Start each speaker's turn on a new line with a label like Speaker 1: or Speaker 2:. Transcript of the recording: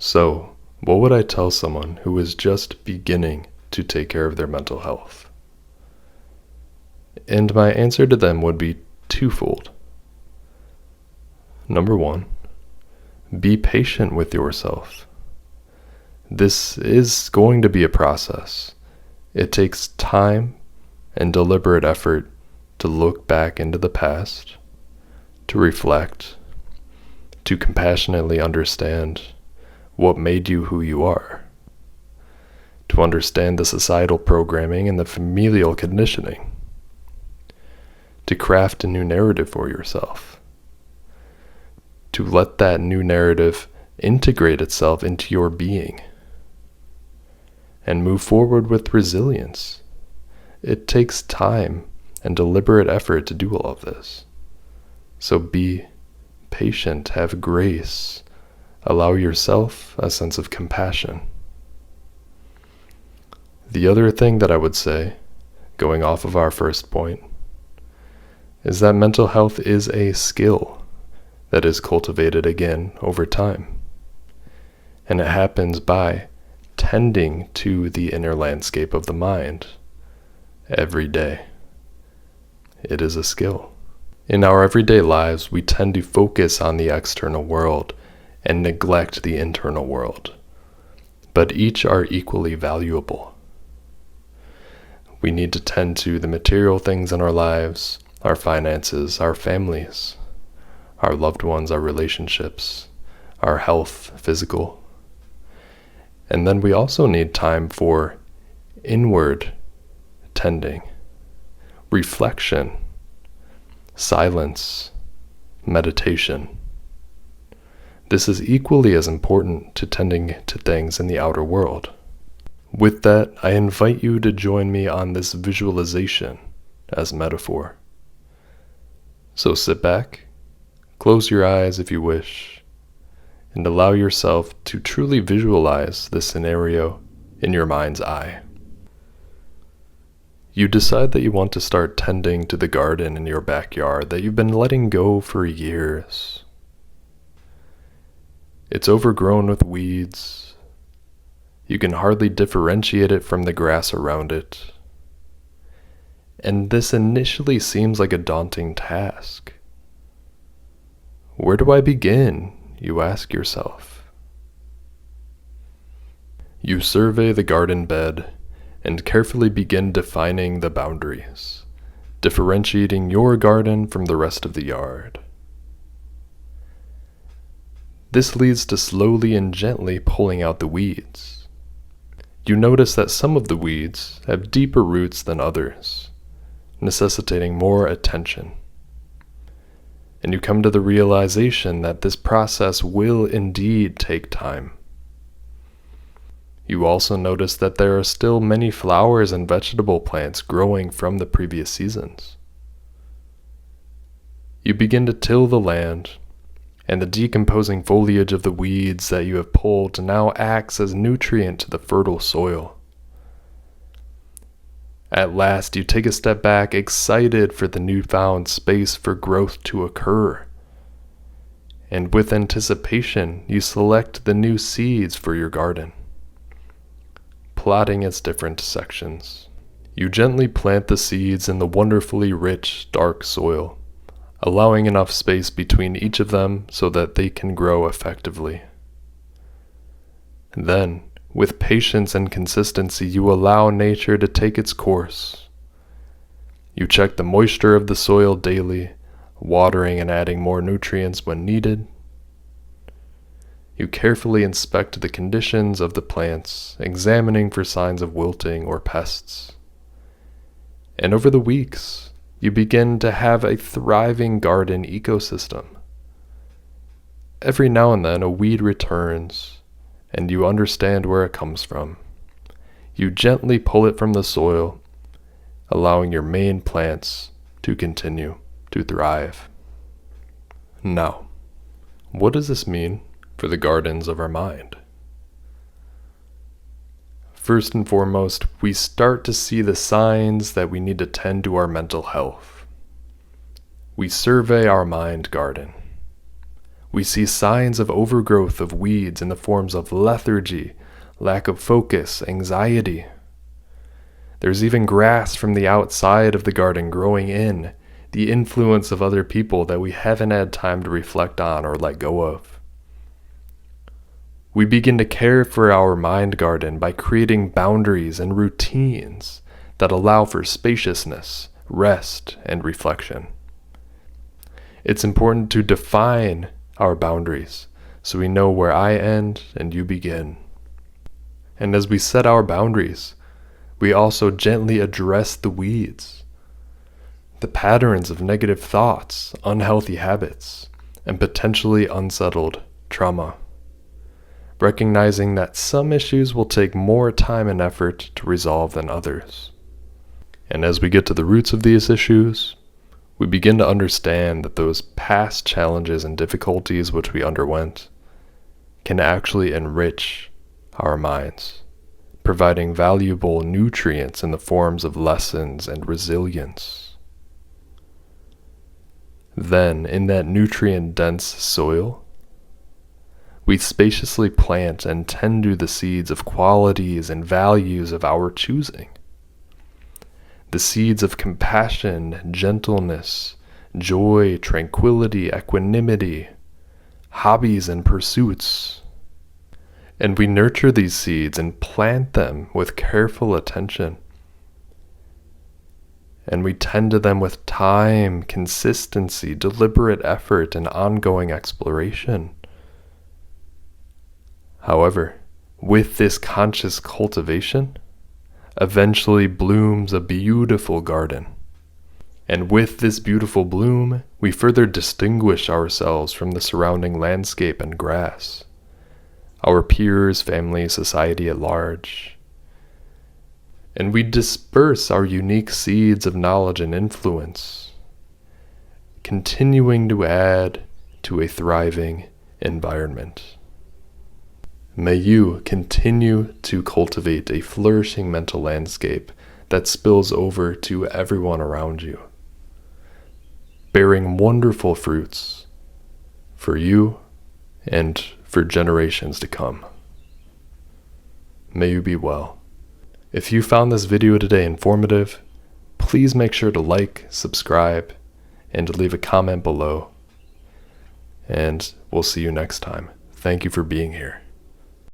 Speaker 1: So, what would I tell someone who is just beginning to take care of their mental health? And my answer to them would be twofold. Number one, be patient with yourself. This is going to be a process. It takes time and deliberate effort to look back into the past, to reflect, to compassionately understand what made you who you are, to understand the societal programming and the familial conditioning, to craft a new narrative for yourself, to let that new narrative integrate itself into your being, and move forward with resilience. It takes time and deliberate effort to do all of this. So be patient, have grace, allow yourself a sense of compassion. The other thing that I would say, going off of our first point, is that mental health is a skill that is cultivated again over time. And it happens by tending to the inner landscape of the mind every day. It is a skill. In our everyday lives, we tend to focus on the external world and neglect the internal world, but each are equally valuable. We need to tend to the material things in our lives, our finances, our families, our loved ones, our relationships, our health, physical. And then we also need time for inward tending, reflection, silence, meditation. This is equally as important to tending to things in the outer world. With that, I invite you to join me on this visualization as metaphor. So sit back, close your eyes if you wish, and allow yourself to truly visualize this scenario in your mind's eye. You decide that you want to start tending to the garden in your backyard that you've been letting go for years. It's overgrown with weeds. You can hardly differentiate it from the grass around it. And this initially seems like a daunting task. Where do I begin? You ask yourself. You survey the garden bed and carefully begin defining the boundaries, differentiating your garden from the rest of the yard. This leads to slowly and gently pulling out the weeds. You notice that some of the weeds have deeper roots than others, necessitating more attention. And you come to the realization that this process will indeed take time. You also notice that there are still many flowers and vegetable plants growing from the previous seasons. You begin to till the land, and the decomposing foliage of the weeds that you have pulled now acts as nutrient to the fertile soil. At last, you take a step back, excited for the newfound space for growth to occur. And with anticipation, you select the new seeds for your garden, plotting its different sections. You gently plant the seeds in the wonderfully rich, dark soil, allowing enough space between each of them so that they can grow effectively. And then, with patience and consistency, you allow nature to take its course. You check the moisture of the soil daily, watering and adding more nutrients when needed. You carefully inspect the conditions of the plants, examining for signs of wilting or pests. And over the weeks, you begin to have a thriving garden ecosystem. Every now and then a weed returns, and you understand where it comes from. You gently pull it from the soil, allowing your main plants to continue to thrive. Now, what does this mean for the gardens of our mind? First and foremost, we start to see the signs that we need to tend to our mental health. We survey our mind garden. We see signs of overgrowth of weeds in the forms of lethargy, lack of focus, anxiety. There's even grass from the outside of the garden growing in, the influence of other people that we haven't had time to reflect on or let go of. We begin to care for our mind garden by creating boundaries and routines that allow for spaciousness, rest, and reflection. It's important to define our boundaries so we know where I end and you begin. And as we set our boundaries, we also gently address the weeds, the patterns of negative thoughts, unhealthy habits, and potentially unsettled trauma, recognizing that some issues will take more time and effort to resolve than others. And as we get to the roots of these issues, we begin to understand that those past challenges and difficulties which we underwent can actually enrich our minds, providing valuable nutrients in the forms of lessons and resilience. Then, in that nutrient-dense soil, we spaciously plant and tend to the seeds of qualities and values of our choosing. The seeds of compassion, gentleness, joy, tranquility, equanimity, hobbies and pursuits. And we nurture these seeds and plant them with careful attention. And we tend to them with time, consistency, deliberate effort, and ongoing exploration. However, with this conscious cultivation, eventually blooms a beautiful garden. And with this beautiful bloom, we further distinguish ourselves from the surrounding landscape and grass, our peers, family, society at large. And we disperse our unique seeds of knowledge and influence, continuing to add to a thriving environment. May you continue to cultivate a flourishing mental landscape that spills over to everyone around you, bearing wonderful fruits for you and for generations to come. May you be well. If you found this video today informative, please make sure to like, subscribe, and leave a comment below. And we'll see you next time. Thank you for being here.